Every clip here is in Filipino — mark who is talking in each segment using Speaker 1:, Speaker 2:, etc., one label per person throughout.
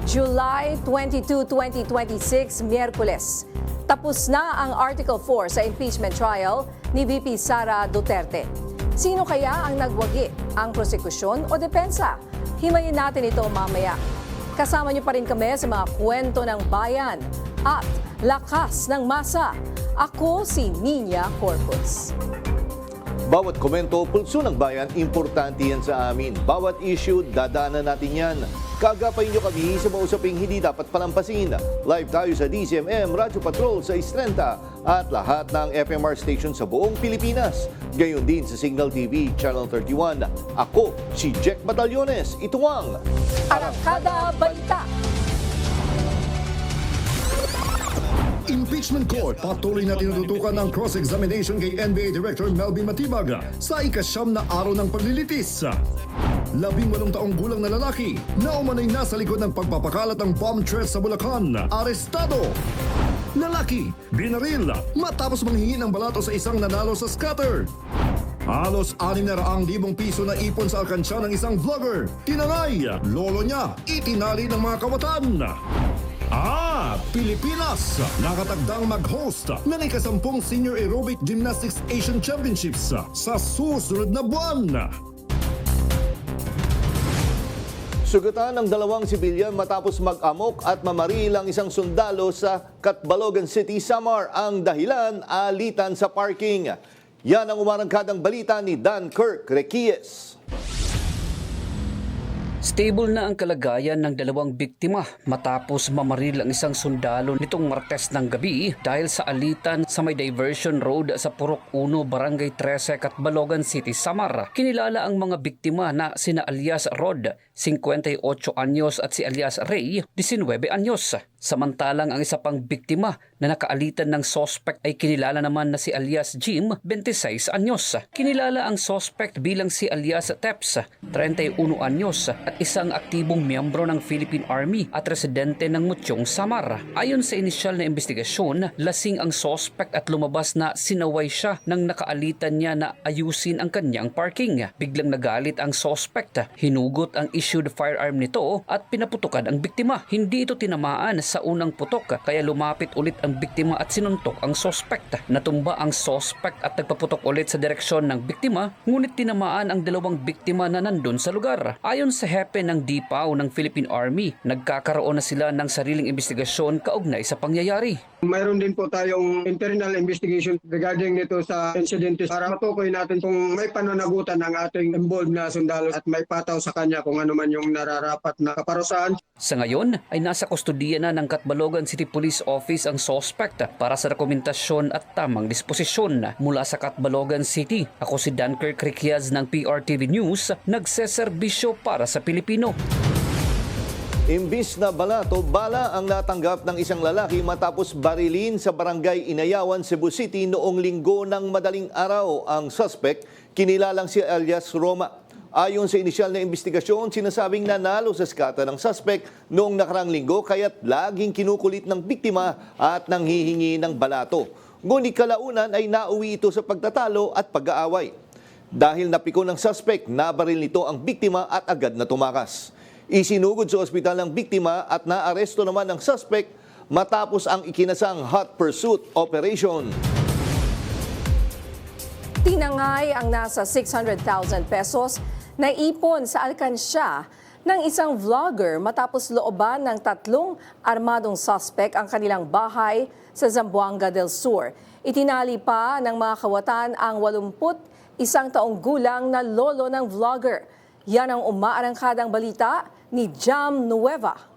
Speaker 1: July 22, 2026, Miyerkules. Tapos na ang Article 4 sa impeachment trial ni VP Sara Duterte. Sino kaya ang nagwagi? Ang prosekusyon o depensa? Himayin natin ito mamaya. Kasama niyo pa rin kami sa mga kwento ng bayan at lakas ng masa. Ako si Nina Corpus.
Speaker 2: Bawat komento, pulso ng bayan, importante yan sa amin. Bawat issue, dadaanan natin yan. Kagapay nyo kami sa mga usaping hindi dapat palampasin. Live tayo sa DCMM, Radyo Patrol sa Istrenta at lahat ng FMR station sa buong Pilipinas. Gayon din sa Signal TV, Channel 31. Ako, si Jack Batallones. Ito ang
Speaker 1: Arangkada Balita.
Speaker 3: Impeachment Court patuloy na tinututukan ng cross-examination kay NBA Director Melvin Matibag sa ikasyam na araw ng paglilitis. 18 taong gulang na lalaki na umano'y nasa likod ng pagpapakalat ng bomb threat sa Bulacan, arestado. Lalaki, binaril matapos manghingi ng balato sa isang nanalo sa scatter. Halos 600,000 piso na ipon sa alkansya ng isang vlogger. Tinangay, lolo niya, itinali ng mga kawatan. Pilipinas! Nakatagdang mag-host ng ikasampung Senior Aerobic Gymnastics Asian Championships sa susunod na buwan.
Speaker 2: sugatan ng dalawang sibilyan matapos mag-amok at mamaril ang isang sundalo sa Catbalogan City, Samar. Ang dahilan, alitan sa parking. Yan ang umarangkadang balita ni Dan Kirk Requies.
Speaker 4: Stable na ang kalagayan ng dalawang biktima matapos mamaril ang isang sundalo nitong Martes ng gabi dahil sa alitan sa may diversion road sa Purok 1, Barangay 13, Catbalogan City, Samar. Kinilala ang mga biktima na sina alias Rod, 58 anyos at si alias Ray, 19 anyos. Samantalang ang isa pang biktima na nakaalitan ng suspect ay kinilala naman na si alias Jim, 26 anyos. Kinilala ang suspect bilang si alias Teps, 31 anyos at isang aktibong miyembro ng Philippine Army at residente ng Mutyong, Samar. Ayon sa inisyal na investigasyon, lasing ang suspect at lumabas na sinaway siya nang nakaalitan niya na ayusin ang kanyang parking. Biglang nagalit ang suspect, hinugot ang issued firearm nito at pinaputukan ang biktima. Hindi ito tinamaan sa unang putok kaya lumapit ulit ang biktima at sinuntok ang suspect. Natumba ang suspect at nagpaputok ulit sa direksyon ng biktima, ngunit tinamaan ang dalawang biktima na nandun sa lugar. Ayon sa hepe ng DPAW ng Philippine Army, nagkakaroon na sila ng sariling investigasyon kaugnay sa pangyayari.
Speaker 5: Mayroon din po tayong internal investigation regarding nito sa incident para matukoy natin kung may pananagutan ng ating involved na sundalo at may pataw sa kanya kung ano man yung nararapat na kaparusahan.
Speaker 4: Sa ngayon ay nasa kustudiya na ng Catbalogan City Police Office ang suspect para sa dokumentasyon at tamang disposisyon. Mula sa Catbalogan City, ako si Dan Kirk Requies ng PRTV News, nagseserbisyo para sa Pilipino.
Speaker 2: Imbis na balato, bala ang natanggap ng isang lalaki matapos barilin sa barangay Inayawan, Cebu City noong linggo ng madaling araw. Ang suspect, kinilalang si alias Roma. Ayon sa inisyal na investigasyon, sinasabing nanalo sa skata ng suspect noong nakarang linggo kaya't laging kinukulit ng biktima at nanghihingi ng balato. Ngunit kalaunan ay nauwi ito sa pagtatalo at pag-aaway. Dahil napiko ng suspect, nabaril nito ang biktima at agad na tumakas. Isinugod sa ospital ng biktima at naaresto naman ng suspect matapos ang ikinasang hot pursuit operation.
Speaker 1: Tinangay ang nasa 600,000 pesos na ipon sa alkansya ng isang vlogger matapos looban ng 3 armadong suspect ang kanilang bahay sa Zamboanga del Sur. Itinali pa ng mga kawatan ang 81 taong gulang na lolo ng vlogger. Yan ang umaarangkadang balita ni Jam Nueva.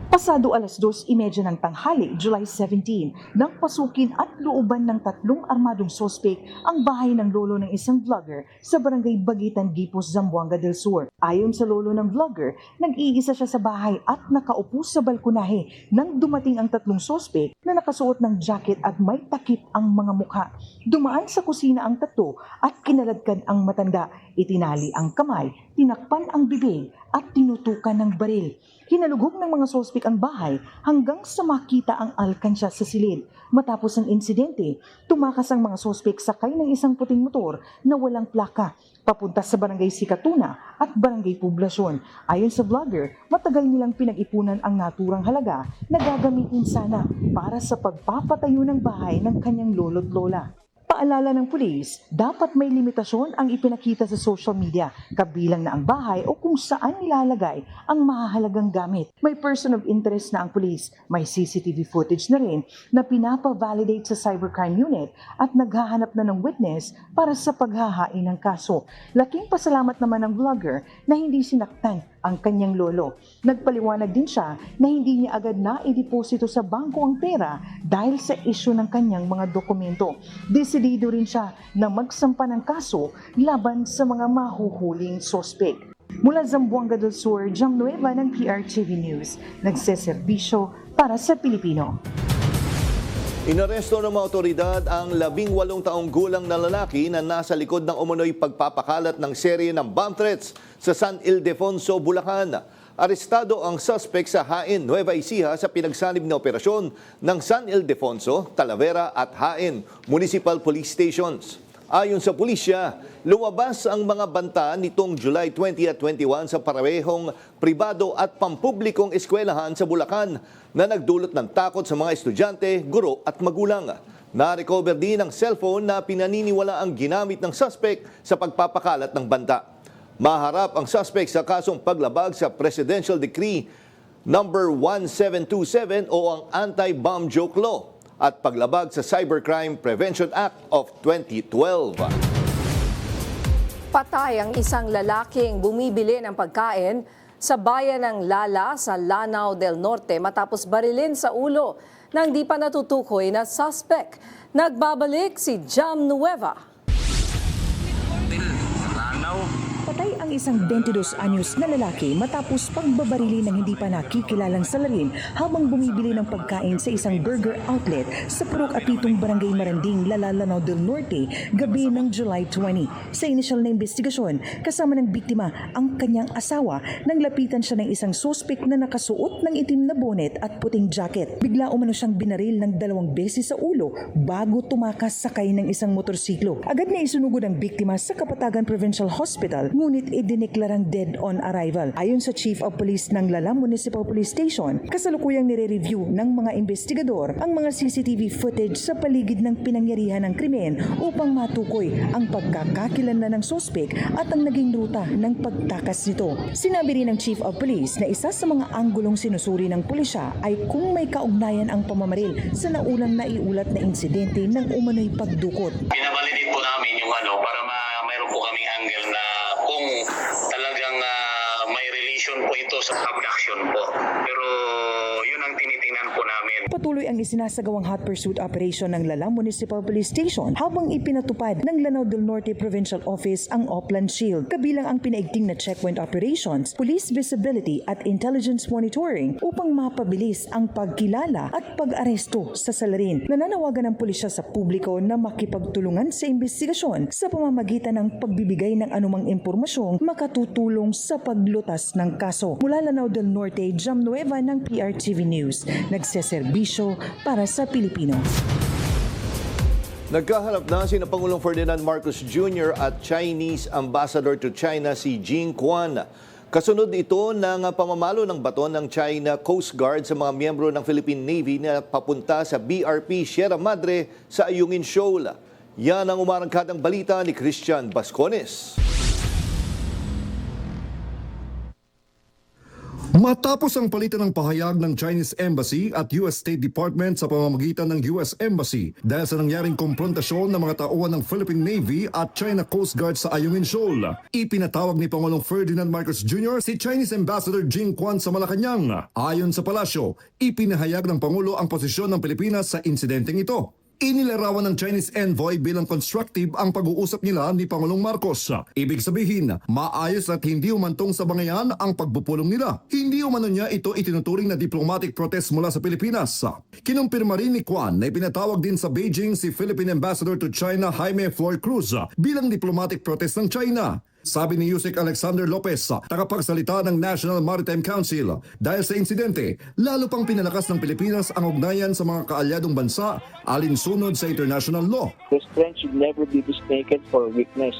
Speaker 6: Pasado 2:30 ng tanghali, July 17, nang pasukin at looban ng 3 armadong sospek ang bahay ng lolo ng isang vlogger sa barangay Bagitan, Gipos, Zamboanga del Sur. Ayon sa lolo ng vlogger, nag-iisa siya sa bahay at nakaupo sa balkonahe nang dumating ang 3 sospek na nakasuot ng jacket at may takip ang mga mukha. Dumaan sa kusina ang 3 at kinaladkad ang matanda. Itinali ang kamay, tinakpan ang bibig at tinutukan ng baril. Hinalugog ng mga sospek ang bahay hanggang sa makita ang alkansya sa silid. Matapos ang insidente, tumakas ang mga sospek sakay ng isang puting motor na walang plaka papunta sa Barangay Sikatuna at Barangay Poblasyon. Ayon sa vlogger, matagal nilang pinag-ipunan ang naturang halaga na gagamitin sana para sa pagpapatayo ng bahay ng kanyang lolo't lola. Paalala ng pulis, dapat may limitasyon ang ipinakita sa social media, kabilang na ang bahay o kung saan nilalagay ang mahahalagang gamit. May person of interest na ang pulis, may CCTV footage na rin na pinapa-validate sa cybercrime unit at naghahanap na ng witness para sa paghahain ng kaso. Laking pasalamat naman ng vlogger na hindi sinaktan ang kanyang lolo. Nagpaliwanag din siya na hindi niya agad na ideposito sa bangko ang pera dahil sa isyu ng kanyang mga dokumento. Desidido rin siya na magsampa ng kaso laban sa mga mahuhuling sospek. Mula Zamboanga del Sur, Jam Nueva ng PRTV News, nagseserbisyo para sa Pilipino.
Speaker 2: Inaresto ng mga otoridad ang 18 taong gulang na lalaki na nasa likod ng umunoy pagpapakalat ng serye ng bomb threats sa San Ildefonso, Bulacan. Arestado ang suspect sa Hain, Nueva Ecija sa pinagsanib na operasyon ng San Ildefonso, Talavera at Hain Municipal Police Stations. Ayon sa pulisya, lumabas ang mga banta nitong July 20 at 21 sa parehong pribado at pampublikong eskwelahan sa Bulacan na nagdulot ng takot sa mga estudyante, guro at magulang. Na-recover din ang cellphone na pinaniniwala ang ginamit ng suspect sa pagpapakalat ng banta. Maharap ang suspect sa kasong paglabag sa Presidential Decree number 1727 o ang Anti-Bomb Joke Law at paglabag sa Cybercrime Prevention Act of 2012.
Speaker 1: Patay ang isang lalaking bumibili ng pagkain sa bayan ng Lala sa Lanao del Norte matapos barilin sa ulo ng di pa natutukoy na suspect. Nagbabalik si Jam Nueva.
Speaker 6: Patay ang isang 22 anyos na lalaki matapos pagbabarili ng hindi pa nakikilalang salarin habang bumibili ng pagkain sa isang burger outlet sa Purok Atitong Barangay Maranding, Lanao del Norte, gabi ng July 20. Sa inisyal na investigasyon, kasama ng biktima ang kanyang asawa nang lapitan siya ng isang suspect na nakasuot ng itim na bonnet at puting jacket. Bigla umano siyang binaril ng 2 beses sa ulo bago tumakas sakay ng isang motorsiklo. Agad na isunugod ang biktima sa Kapatagan Provincial Hospital, ngunit idineklarang dead on arrival. Ayon sa Chief of Police ng Lala Municipal Police Station, kasalukuyang nire-review ng mga investigador ang mga CCTV footage sa paligid ng pinangyarihan ng krimen upang matukoy ang pagkakakilanlan ng sospek at ang naging ruta ng pagtakas nito. Sinabi rin ng Chief of Police na isa sa mga anggulong sinusuri ng pulisya ay kung may kaugnayan ang pamamaril sa naulang naiulat na insidente ng umano'y pagdukot.
Speaker 7: Binabalidate po namin yung para mayroon po kaming angle na kung talagang may relation po ito sa abduction po. Pero yun ang tinitingnan po namin.
Speaker 6: Patuloy ang isinasagawang hot pursuit operation ng Lala Municipal Police Station habang ipinatupad ng Lanao del Norte Provincial Office ang Oplan Shield. Kabilang ang pinaigting na checkpoint operations, police visibility at intelligence monitoring upang mapabilis ang pagkilala at pag-aresto sa salarin. Nananawagan ng pulisya sa publiko na makipagtulungan sa investigasyon sa pamamagitan ng pagbibigay ng anumang impormasyong makatutulong sa paglutas ng kaso. Mula Lanao del Norte, Jam Nueva ng PRTV News. Nagseserbisyo para sa Pilipino.
Speaker 2: Nagkaharap na sina Pangulong Ferdinand Marcos Jr. at Chinese Ambassador to China si Jing Quan. Kasunod ito ng pamamalo ng baton ng China Coast Guard sa mga miyembro ng Philippine Navy na papunta sa BRP Sierra Madre sa Ayungin Shoal. Yan ang umarangkadang balita ni Christian Bascones.
Speaker 3: Matapos ang palitan ng pahayag ng Chinese Embassy at US State Department sa pamamagitan ng US Embassy dahil sa nangyaring komprontasyon ng mga tauhan ng Philippine Navy at China Coast Guard sa Ayungin Shoal, ipinatawag ni Pangulong Ferdinand Marcos Jr. si Chinese Ambassador Jing Quan sa Malacanang. Ayon sa palasyo, ipinahayag ng Pangulo ang posisyon ng Pilipinas sa insidenteng ito. Inilarawan ng Chinese envoy bilang constructive ang pag-uusap nila ni Pangulong Marcos. Ibig sabihin, maayos at hindi umantong sa bangayan ang pagpupulong nila. Hindi umano niya ito itinuturing na diplomatic protest mula sa Pilipinas. Kinumpirma rin ni Quan na ipinatawag din sa Beijing si Philippine Ambassador to China Jaime Flor Cruz bilang diplomatic protest ng China. Sabi ni Yusek Alexander Lopez, tagapagsalita ng National Maritime Council, dahil sa insidente, lalo pang pinalakas ng Pilipinas ang ugnayan sa mga kaalyadong bansa alinsunod sa international law.
Speaker 8: The strength should never be mistaken for weakness.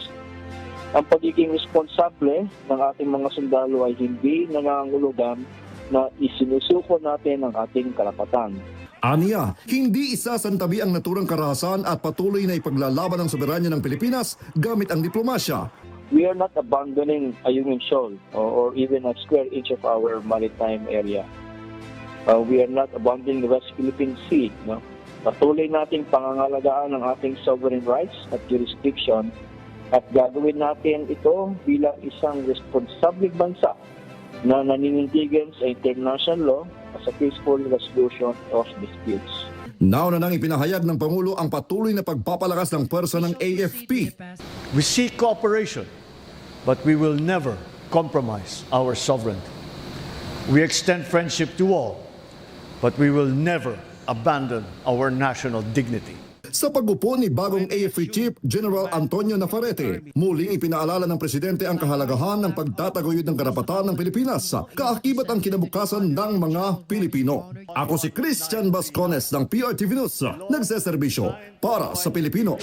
Speaker 8: Ang pagiging responsable ng ating mga sundalo ay hindi nangangulugan na isinusuko natin ang ating karapatan.
Speaker 3: Aniya, hindi isasantabi ang naturang karahasan at patuloy na ipaglalaban ng soberanya ng Pilipinas gamit ang diplomasya.
Speaker 8: We are not abandoning a human shoal or even a square inch of our maritime area. We are not abandoning the West Philippine Sea. No? Patuloy nating pangangalagaan ang ating sovereign rights at jurisdiction at gagawin natin ito bilang isang responsable bansa na naninindigan sa international law as a peaceful resolution of disputes.
Speaker 3: Nauna nang ipinahayag ng Pangulo ang patuloy na pagpapalakas ng pwersa ng AFP.
Speaker 9: We seek cooperation, but we will never compromise our sovereignty. We extend friendship to all, but we will never abandon our national dignity.
Speaker 3: Sa pag-upo ni bagong AFP Chief General Antonio Navarrete, muling ipinaalala ng Presidente ang kahalagahan ng pagtataguyod ng karapatan ng Pilipinas, kaakibat ang kinabukasan ng mga Pilipino. Ako si Christian Bascones ng PRTV News, nagseserbisyo para sa Pilipino.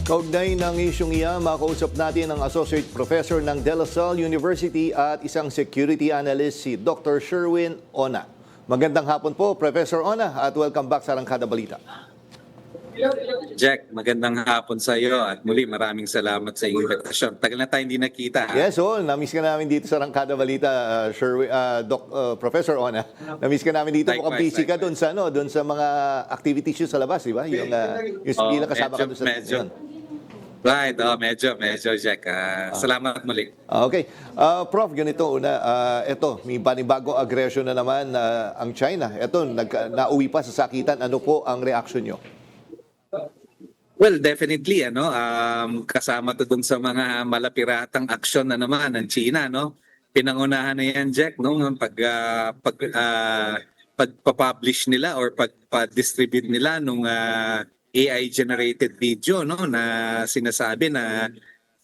Speaker 2: Kaugnay ng isyong iyan, makausap natin ang Associate Professor ng De La Salle University at isang security analyst si Dr. Sherwin Ona. Magandang hapon po, Professor Ona, at welcome back sa Arangkada Balita.
Speaker 10: Jack, magandang hapon sa iyo at muli maraming salamat sa invitation. Tagal na tayo hindi nakita.
Speaker 2: Yes, namiss ka namin dito sa Arangkada Balita, Professor Ona. Namiss ka namin dito, mukhang busy ka doon sa mga activities yun sa labas, di ba? Yung bilang kasama ka doon sa
Speaker 10: medyo. Right, medyo Jack. Salamat muli.
Speaker 2: Okay. Prof, ganito una. Ito, may panibagong aggression na naman ang China. Ito, nauwi pa sa sakitan. Ano po ang reaction nyo?
Speaker 10: Well, definitely, kasama to dun sa mga malapiratang aksyon na naman ng China, no? Pinangunahan na yan, Jack, no? Pagpa-publish nila or pagpa-distribute nila nung AI-generated video, no? Na sinasabi na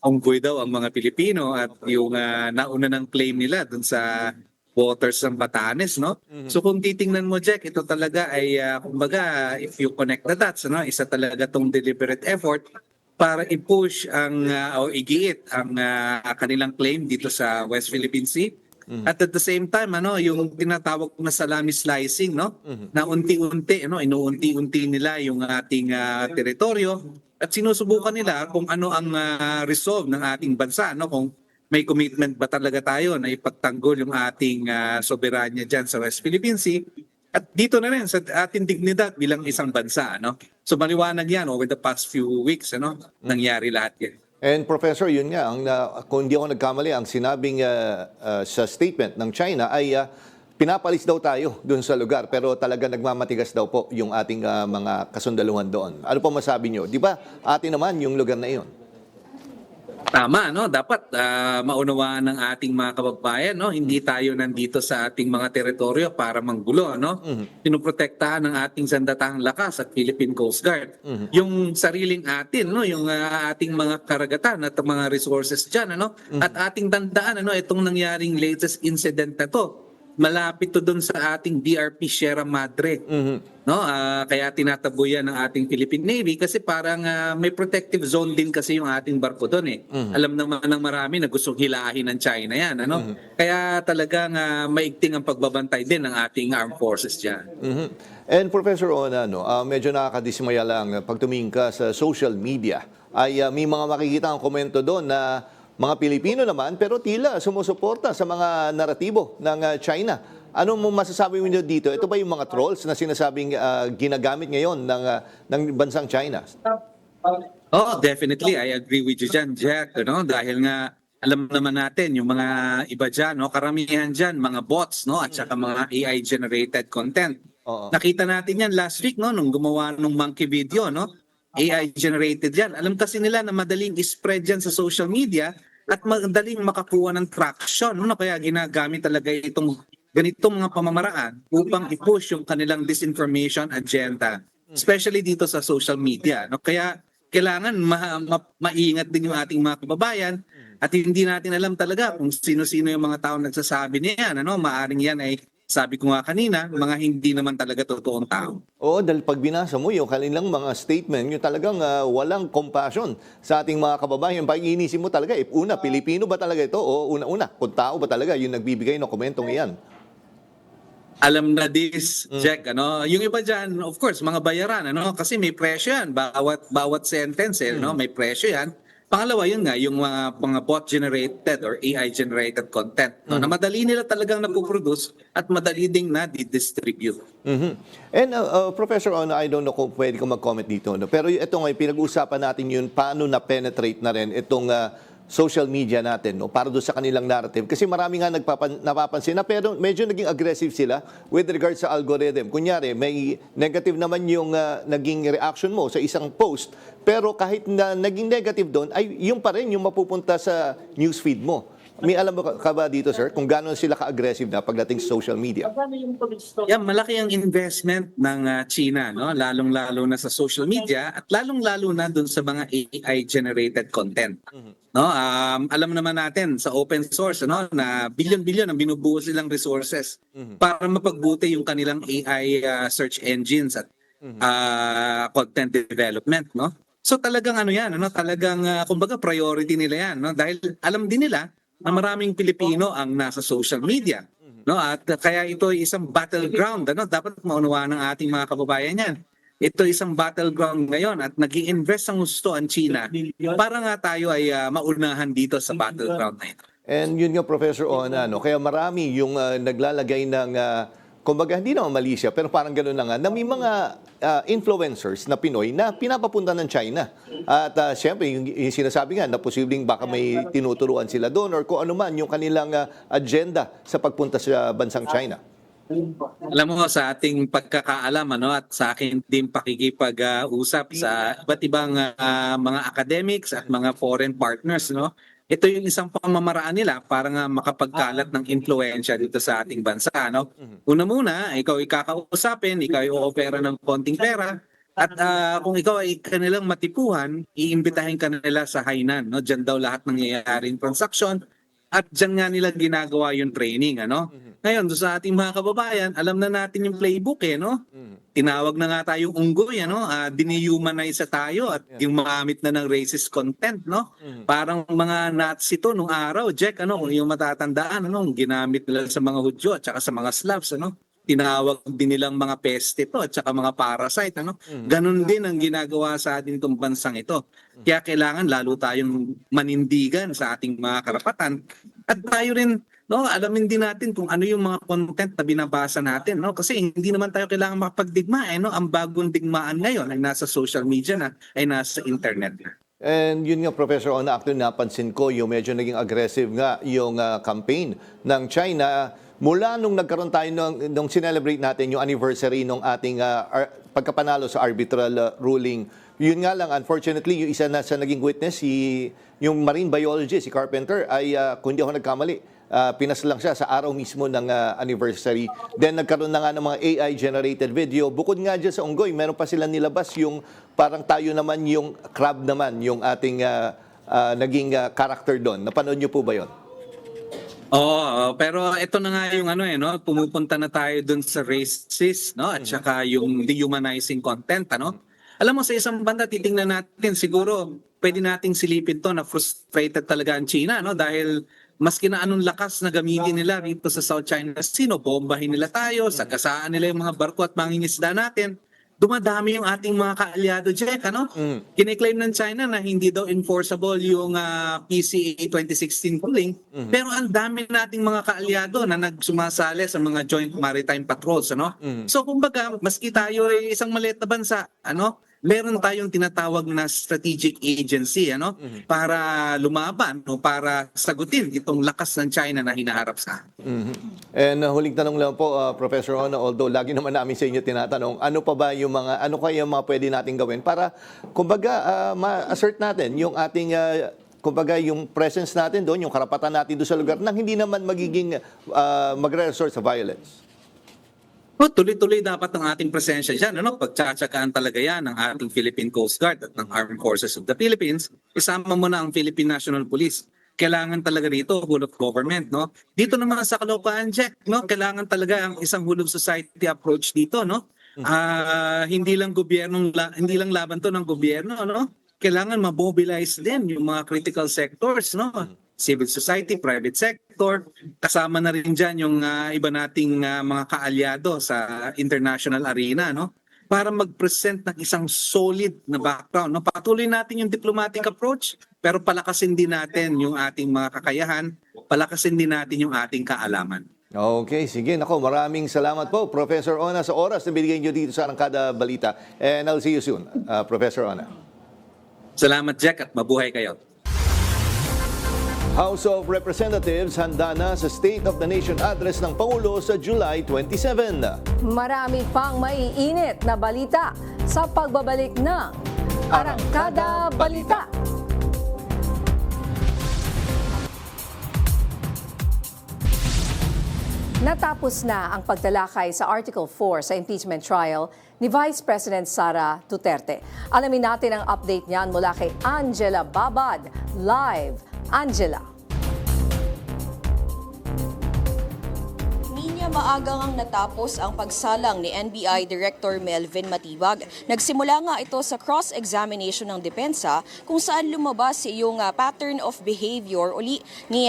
Speaker 10: unggoy daw ang mga Pilipino at yung nauna ng claim nila dun sa waters ng Batanes, no? So kung titingnan mo, Jack, ito talaga ay kumbaga, if you connect the dots, no, isa talaga tong deliberate effort para i-push ang o igiit ang kanilang claim dito sa West Philippine Sea. At the same time, yung tinatawag na salami slicing, no? Na unti-unti, inuunti-unti nila yung ating teritoryo at sinusubukan nila kung ano ang resolve ng ating bansa, no? Kung may commitment ba talaga tayo na ipagtanggol yung ating soberanya dyan sa West Philippine Sea. At dito na rin sa ating dignidad bilang isang bansa. So maliwanag yan over the past few weeks, nangyari lahat yan.
Speaker 2: And Professor, yun nga, kung hindi ako nagkamali, ang sinabing sa statement ng China ay pinapalis daw tayo dun sa lugar pero talaga nagmamatigas daw po yung ating mga kasundaluhan doon. Ano po masabi nyo? Di ba atin naman yung lugar na iyon?
Speaker 10: Tama, no? Dapat maunawaan ng ating mga kababayan, no? Hindi tayo nandito sa ating mga teritoryo para manggulo, no? Pinoprotektahan ng ating sandatahang lakas at Philippine Coast Guard. Yung sariling atin, no? Yung ating mga karagatan at mga resources diyan, ano? At ating tandaan, itong nangyaring latest incident na to. Malapit to doon sa ating DRP Sierra Madre. No, kaya tinatabuyan ng ating Philippine Navy kasi parang may protective zone din kasi yung ating barko doon . Alam naman ng marami na gustong hilahin ng China yan, Kaya talagang maigting ang pagbabantay din ng ating armed forces diyan.
Speaker 2: And Professor Ona, medyo nakakadismaya lang pag tumingin ka sa social media ay may mga makikita ang komento doon na mga Pilipino naman pero tila sumusuporta sa mga naratibo ng China. Ano mo masasabi mo dito? Ito ba yung mga trolls na sinasabing ginagamit ngayon ng bansang China?
Speaker 10: Oh, definitely. I agree with you dyan, Jack. Dahil nga alam naman natin yung mga iba dyan, karamihan dyan, mga bots, at saka mga AI-generated content. Nakita natin yan last week, nung gumawa ng monkey video, AI-generated yan. Alam kasi nila na madaling spread yan sa social media at madaling makakuha ng traction. Kaya ginagamit talaga itong ganitong mga pamamaraan upang i-push yung kanilang disinformation agenda especially dito sa social media. No? Kaya kailangan maingat din yung ating mga kababayan at hindi natin alam talaga kung sino-sino yung mga tao nagsasabi niyan. Ano? Maaring yan ay, sabi ko nga kanina, mga hindi naman talaga totoong tao.
Speaker 2: Oo, dahil pag binasa mo yung kanilang mga statement, yung talagang walang compassion sa ating mga kababayan. Pag iinisin mo talaga, una, Pilipino ba talaga ito? O una-una, kung tao ba talaga yung nagbibigay ng komentong iyan?
Speaker 10: Alam na this, Jack, ano? Yung iba dyan, of course, mga bayaran, ano? Kasi may presyo yan. Bawat sentence, no? May presyo yan. Pangalawa, yun nga, yung mga bot-generated or AI-generated content, no? Na madali nila talagang napoproduce at madali ding na-distribute.
Speaker 2: And Professor Ona, I don't know kung pwede ko mag-comment dito, no? Pero ito nga, pinag-uusapan natin yun, paano na-penetrate na rin itong social media natin, no, para doon sa kanilang narrative. Kasi marami nga napapansin na pero medyo naging aggressive sila with regard sa algorithm. Kunyari, may negative naman yung naging reaction mo sa isang post, pero kahit na naging negative doon, ay yung pa rin yung mapupunta sa newsfeed mo. May alam mo ka ba dito, sir, kung gano'n sila ka-aggressive na pagdating sa social media?
Speaker 10: Yeah, malaki ang investment ng China, no? Lalong-lalo na sa social media at lalong-lalo na dun sa mga AI-generated content. No, alam naman natin sa open source, no, na billion-billion ang binubuo silang resources para mapagbuti yung kanilang AI search engines at content development, no? So talagang ano yan, no? Talagang kumbaga priority nila yan, no? Dahil alam din nila na maraming Pilipino ang nasa social media, no? At kaya ito ay isang battleground, ano? Dapat maunawaan ng ating mga kababayan yan. Ito isang battleground ngayon at nag-i-invest ang gusto ang China para nga tayo ay maunahan dito sa battleground na ito.
Speaker 2: And yun nga, Professor Ona, no? Kaya marami yung naglalagay ng, kumbaga hindi naman mali siya, pero parang gano'n na nga, na may mga influencers na Pinoy na pinapapunta ng China. At siyempre, yung sinasabi nga na posibleng baka may tinuturuan sila doon or kung ano man yung kanilang agenda sa pagpunta sa bansang China.
Speaker 10: Alam mo, sa ating pagkakaalam, ano, at sa akin din pakikipag-usap sa iba't ibang mga academics at mga foreign partners, no? Ito yung isang pamamaraan nila para nga makapagkalat ng impluensya dito sa ating bansa, no? Una muna, ikaw ikakausapin, ikaw i-opera ng konting pera, at kung ikaw ay kanilang matipuhan, iimbitahin ka nila sa Hainan, no? Diyan daw lahat nangyayaring transaksyon at diyan nga nila ginagawa yung training, ano? Ngayon, doon sa ating mga kababayan, alam na natin yung playbook, no? Tinawag na nga tayong unggoy, ano? Dinihumanize tayo at yung magamit na ng racist content, no? Parang mga Nazi to nung araw, Jack, ano? Kung yung matatandaan, ano? Ginamit nila sa mga Hudyo at saka sa mga Slavs, ano? Tinawag din nilang mga peste to at saka mga parasite, ano? Ganon din ang ginagawa sa ating itong bansang ito. Kaya kailangan lalo tayong manindigan sa ating mga karapatan at tayo rin, no, alamin din natin kung ano yung mga content na binabasa natin, no? Kasi hindi naman tayo kailangan makapagdigma, no? Ang bagong digmaan ngayon ay nasa social media na, ay nasa internet na.
Speaker 2: And yun nga, Professor Ona, actually napansin ko yung medyo naging aggressive nga yung campaign ng China mula nung nagkaroon tayo nung sinelebrate natin yung anniversary ng ating pagkapanalo sa arbitral ruling. Yun nga lang, unfortunately, yung isa na sa naging witness, yung marine biologist, si Carpenter, ay kung hindi ako nagkamali, pinas lang siya sa araw mismo ng anniversary. Then nagkaroon na nga ng mga AI-generated video. Bukod nga dyan sa unggoy, meron pa sila nilabas yung parang tayo naman, yung crab naman, yung ating naging character doon. Napanood niyo po ba yun?
Speaker 10: Oo, pero ito na nga yung ano no, pumupunta na tayo dun sa racist, no, at saka yung dehumanizing content, ano. Alam mo, sa isang banda titingnan natin, siguro pwede nating silipin to na frustrated talaga ang China, no, dahil maski na anong lakas na gamitin nila dito sa South China Sea, no, bombahin nila tayo, sagasaan nila yung mga barko at mangingisda natin. Dumadami yung ating mga kaalyado, Jack, ano? Kiniklaim ng China na hindi daw enforceable yung PCA 2016 ruling, pero ang dami nating mga kaalyado na nagsumasali sa mga joint maritime patrols, ano? So kumbaga, maski tayo ay isang maliit na bansa, ano? Meron tayong tinatawag na strategic agency, ano? Para lumaban o para sagutin itong lakas ng China na hinaharap sa atin.
Speaker 2: And huling tanong lang po, Professor Ona, although lagi naman namin sa inyo tinatanong, ano pa ba yung mga, ano kaya yung mga pwede natin gawin para, kumbaga, ma-assert natin yung ating, kumbaga, yung presence natin doon, yung karapatan natin doon sa lugar nang hindi naman magiging magre-resort sa violence?
Speaker 10: Tuloy-tuloy dapat ang ating presensya dyan. Pagtsatsagaan talaga yan ng ating Philippine Coast Guard at ng Armed Forces of the Philippines. Isama mo na ang Philippine National Police. Kailangan talaga dito whole of government, no? Dito naman sa Caloocan, Jack, no? Kailangan talaga ang isang whole of society approach dito, no? Hindi lang hindi lang laban to ng gobyerno, no? Kailangan ma-mobilize din yung mga critical sectors, no? Civil society, private sector, kasama na rin dyan yung iba nating mga kaalyado sa international arena, no? Para mag-present ng isang solid na background. No? Patuloy natin yung diplomatic approach, pero palakasin din natin yung ating mga kakayahan, palakasin din natin yung ating kaalaman.
Speaker 2: Okay, sige. Nako, maraming salamat po, Professor Ona, sa oras na binigay niyo dito sa Arangkada Balita. And I'll see you soon, Professor Ona.
Speaker 10: Salamat, Jack, at mabuhay kayo.
Speaker 2: House of Representatives handa na sa State of the Nation address ng Pangulo sa July 27.
Speaker 1: Marami pang maiinit na balita sa pagbabalik ng Arangkada Balita. Natapos na ang pagtalakay sa Article 4 sa impeachment trial ni Vice President Sara Duterte. Alamin natin ang update niyan mula kay Angela Babad. Live, Angela.
Speaker 11: Maagang natapos ang pagsalang ni NBI Director Melvin Matibag. Nagsimula nga ito sa cross-examination ng depensa kung saan lumabas yung pattern of behavior uli ni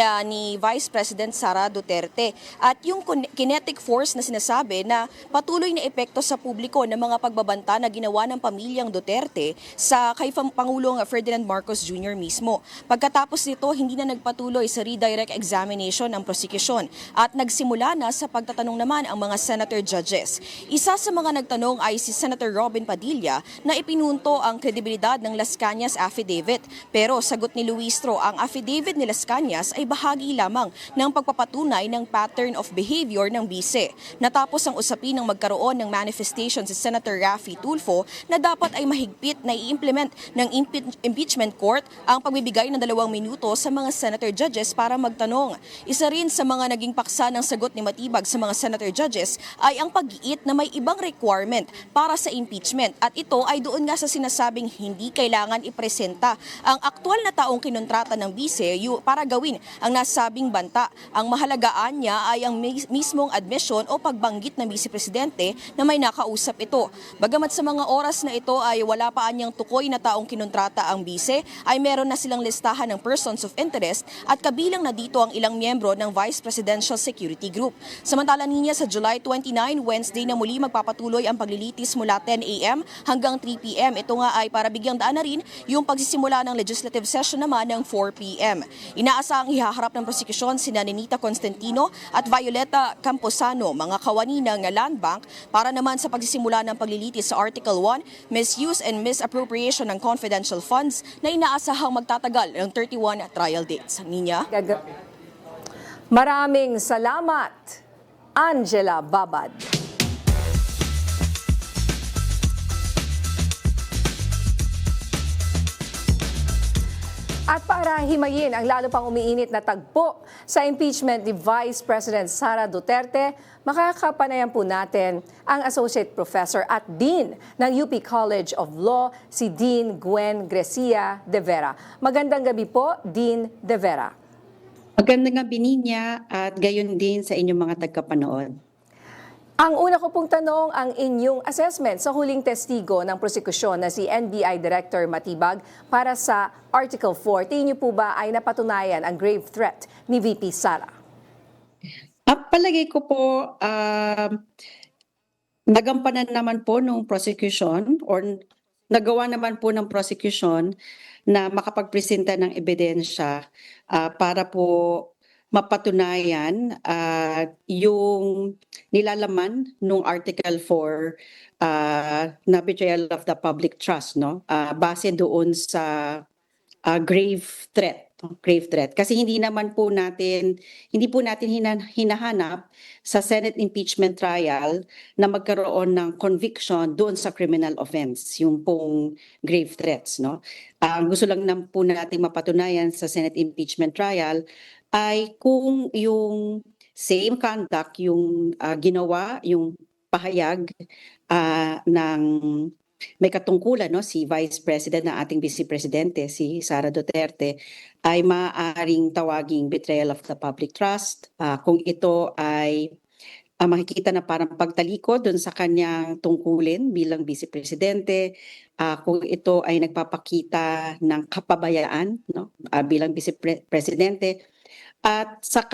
Speaker 11: Vice President Sara Duterte at yung kinetic force na sinasabi na patuloy na epekto sa publiko ng mga pagbabanta na ginawa ng pamilyang Duterte sa kay Pangulong Ferdinand Marcos Jr. mismo. Pagkatapos nito, hindi na nagpatuloy sa redirect examination ng prosecution at nagsimula na sa pagtatanong naman ang mga senator judges. Isa sa mga nagtanong ay si Senator Robin Padilla na ipinunto ang kredibilidad ng Las Cañas affidavit. Pero sagot ni Luistro, ang affidavit ni Las Cañas ay bahagi lamang ng pagpapatunay ng pattern of behavior ng bise. Natapos ang usapin ng magkaroon ng manifestation si Senator Raffy Tulfo na dapat ay mahigpit na i-implement ng impeachment court ang pagbibigay ng 2 minuto sa mga senator judges para magtanong. Isa rin sa mga naging paksa ng sagot ni Matibag sa mga senator judges ay ang pag-iit na may ibang requirement para sa impeachment at ito ay doon nga sa sinasabing hindi kailangan ipresenta ang aktual na taong kinontrata ng bise para gawin ang nasabing banta. Ang mahalagaan niya ay ang mismong admission o pagbanggit ng vice-presidente na may nakausap ito. Bagamat sa mga oras na ito ay wala pa anyang tukoy na taong kinontrata ang bise, ay meron na silang listahan ng persons of interest at kabilang na dito ang ilang miyembro ng Vice Presidential Security Group. Samantala niya sa July 29, Wednesday na muli magpapatuloy ang paglilitis mula 10 a.m. hanggang 3 p.m. Ito nga ay para bigyang daan na rin yung pagsisimula ng legislative session naman ng 4 p.m. Inaasahang ihaharap ng prosekusyon sina Nenita Constantino at Violeta Camposano, mga kawani ng Land Bank, para naman sa pagsisimula ng paglilitis sa Article 1, misuse and misappropriation ng confidential funds na inaasahang magtatagal ng 31 trial dates. Ninya?
Speaker 1: Maraming salamat, Angela Babad. At para himayin ang lalo pang umiinit na tagpo sa impeachment ni Vice President Sara Duterte, makakapanayan po natin ang Associate Professor at Dean ng UP College of Law, si Dean Gwen Grecia de Vera. Magandang gabi po, Dean de Vera.
Speaker 12: Magandang gabi niya at gayon din sa inyong mga tagapanood.
Speaker 1: Ang una ko pong tanong, ang inyong assessment sa huling testigo ng prosekusyon na si NBI Director Matibag para sa Article 4. Tingin niyo po ba ay napatunayan ang grave threat ni VP Sara?
Speaker 12: Palagay ko po, nagampanan naman po ng prosecution or nagawa naman po ng prosecution na makapagpresenta ng ebidensya para po mapatunayan yung nilalaman ng Article 4 na betrayal of the public trust, no? Base doon sa grave threat. Kasi hindi po natin hinahanap sa Senate impeachment trial na magkaroon ng conviction doon sa criminal offense, yung pong grave threats, no? Gusto lang po natin mapatunayan sa Senate impeachment trial ay kung yung same conduct yung ginawa, yung pahayag ng may katungkulan, no, si Vice President na ating Vice Presidente, si Sara Duterte, ay maaaring tawaging betrayal of the public trust kung ito ay makikita na parang pagtalikod doon sa kanyang tungkulin bilang Vice Presidente, kung ito ay nagpapakita ng kapabayaan, no, bilang Vice Presidente, at sa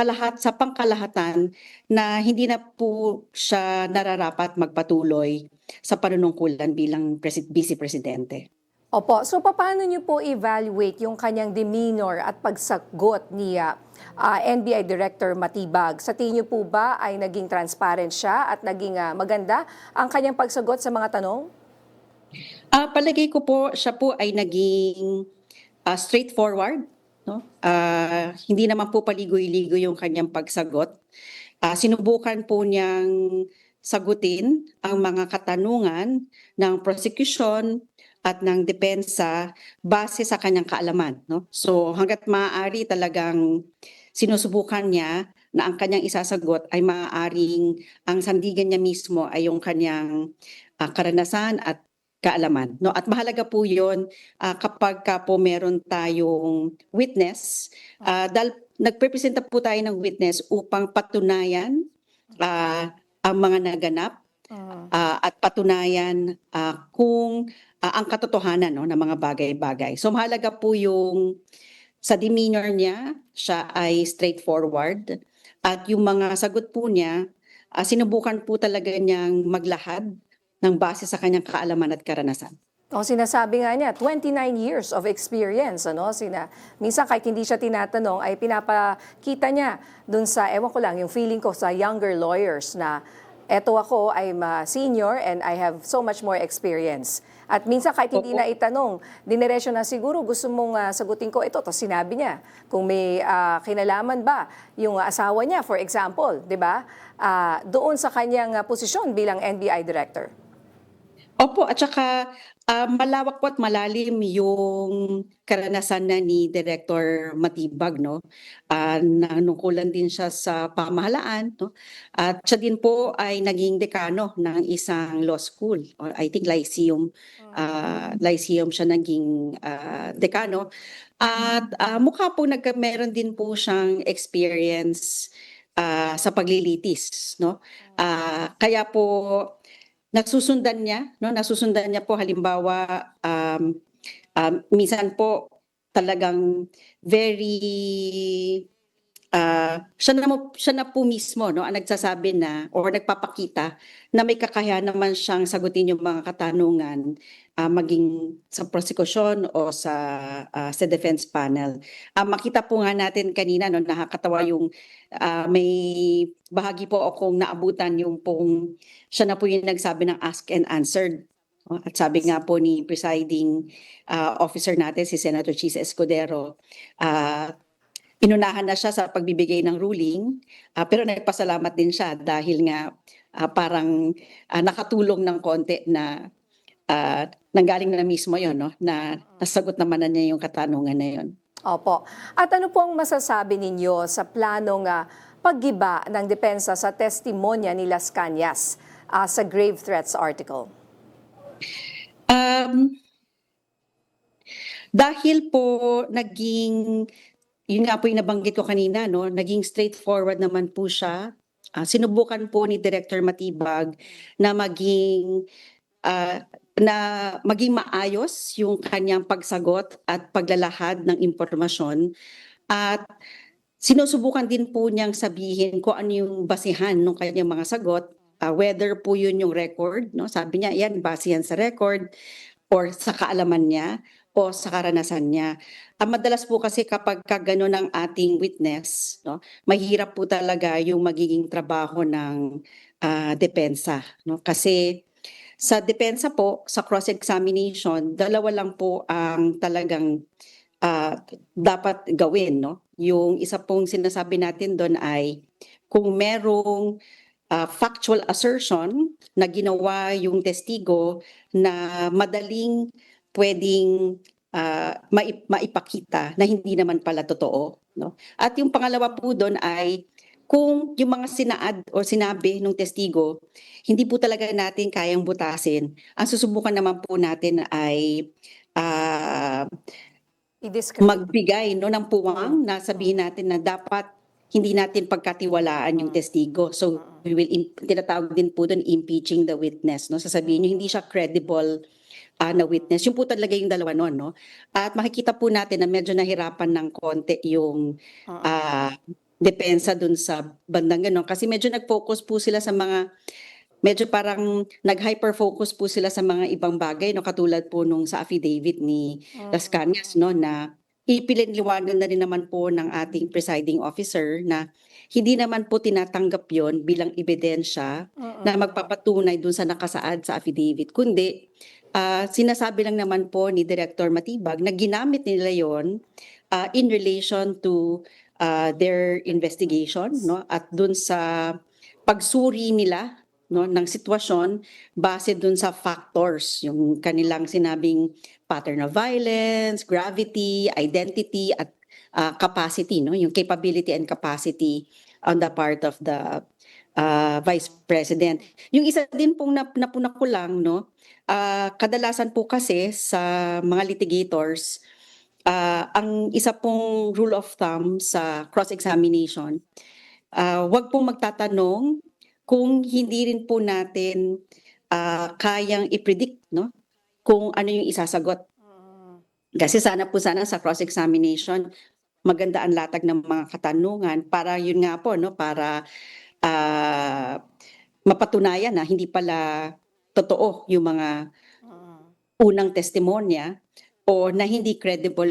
Speaker 12: pangkalahatan na hindi na po siya nararapat magpatuloy sa panunungkulan bilang Vice Presidente.
Speaker 1: Opo, so paano niyo po evaluate yung kanyang demeanor at pagsagot ni NBI Director Matibag? Sa tingin niyo po ba ay naging transparent siya at naging maganda ang kanyang pagsagot sa mga tanong?
Speaker 12: Palagay ko po siya po ay naging straightforward, no? Hindi naman po paligoy-ligoy yung kanyang pagsagot. Sinubukan po niyang sagutin ang mga katanungan ng prosecution at ng depensa base sa kanyang kaalaman, no? So hangga't maaari talagang sinusubukan niya na ang kanyang isasagot ay maaaring ang sandigan niya mismo ay yung kanyang karanasan at kaalaman, no? At mahalaga po 'yon kapag po meron tayong witness, dahil nagprepresenta po tayo ng witness upang patunayan ang mga naganap at patunayan kung ang katotohanan, no, ng mga bagay-bagay. So mahalaga po yung sa demeanor niya, siya ay straightforward, at yung mga sagot po niya, sinubukan po talaga niyang maglahad ng base sa kanyang kaalaman at karanasan.
Speaker 1: O sinasabi nga niya, 29 years of experience. Ano? Minsan kahit hindi siya tinatanong, ay pinapakita niya dun sa, ewan ko lang, yung feeling ko sa younger lawyers na eto ako, I'm senior and I have so much more experience. At minsan kahit hindi na itanong, dineresyo na siguro gusto mong sagutin ko ito. Tapos sinabi niya, kung may kinalaman ba yung asawa niya, for example, di ba? Doon sa kanyang posisyon bilang NBI Director.
Speaker 12: Opo, at saka malawak po at malalim yung karanasan na ni Director Matibag, no? Nanungkulan din siya sa pamahalaan, no? At siya din po ay naging dekano ng isang law school, or I think Lyceum. Lyceum siya naging dekano. At mukha po meron din po siyang experience sa paglilitis, no? Kaya po nasusundan niya po halimbawa minsan po talagang very siya na po mismo, no, ang nagsasabi na or nagpapakita na may kakayahan naman siyang sagutin yung mga katanungan maging sa prosecution o sa defense panel. Makita po nga natin kanina, no, nakakatawa yung may bahagi po akong naabutan yung pong siya na po yung nagsabi ng ask and answered. At sabi nga po ni presiding officer natin, si Senator Chis Escudero, inunahan na siya sa pagbibigay ng ruling, pero nagpasalamat din siya dahil nga parang nakatulong ng konti na nanggaling na mismo yon, no, na nasagot naman na niya yung katanungan na yon.
Speaker 1: Opo. At ano po ang masasabi ninyo sa planong paggiba ng depensa sa testimonya ni Las Cañas sa grave threats article?
Speaker 12: Dahil po yun nga po yung nabanggit ko kanina, no, naging straightforward naman po siya. Sinubukan po ni Director Matibag na maging maayos yung kanyang pagsagot at paglalahad ng impormasyon, at sinusubukan din po niyang sabihin kung ano yung basihan ng kanyang mga sagot, whether po yun yung record, no? Sabi niya, yan, base yan sa record or sa kaalaman niya o sa karanasan niya. Madalas po kasi kapag gano'n ang ating witness, no, mahirap po talaga yung magiging trabaho ng depensa, no? Kasi sa depensa po, sa cross-examination, dalawa lang po ang talagang dapat gawin, no? Yung isa pong sinasabi natin doon ay kung merong factual assertion na ginawa yung testigo na madaling pwedeng maipakita na hindi naman pala totoo, no? At yung pangalawa po doon ay kung yung mga sinaad o sinabi ng testigo, hindi po talaga natin kayang butasin. Ang susubukan naman po natin ay
Speaker 1: I-discredit.
Speaker 12: magbigay no, ng puwang na sabihin natin na dapat hindi natin pagkatiwalaan yung testigo. So we will tinatawag din po doon impeaching the witness, no. Sasabihin niyo hindi siya credible na witness. Yung po talaga yung dalawa noon, no. At makikita po natin na medyo nahirapan ng konti yung depensa doon sa bandang ganon kasi medyo nag-focus po sila sa mga medyo parang nag-hyper-focus po sila sa mga ibang bagay, no, katulad po nung sa affidavit ni Las Cañas, no, na ipiniliwanag na rin naman po ng ating presiding officer na hindi naman po tinatanggap yon bilang ebidensya na magpapatunay dun sa nakasaad sa affidavit, kundi sinasabi lang naman po ni Director Matibag na ginamit nila yon in relation to their investigation, no, at dun sa pagsuri nila, no, ng sitwasyon base dun sa factors, yung kanilang sinabing pattern of violence, gravity, identity at capacity, no, yung capability and capacity on the part of the Vice President. Yung isa din pong napuna ko lang, no, kadalasan po kasi sa mga litigators, ang isa pong rule of thumb sa cross-examination, wag pong magtatanong kung hindi rin po natin kayang i-predict, no, kung ano yung isasagot. Kasi sana sa cross-examination maganda ang latag ng mga katanungan para yun nga po, no, para mapatunayan na hindi pala totoo yung mga unang testimonya o na hindi credible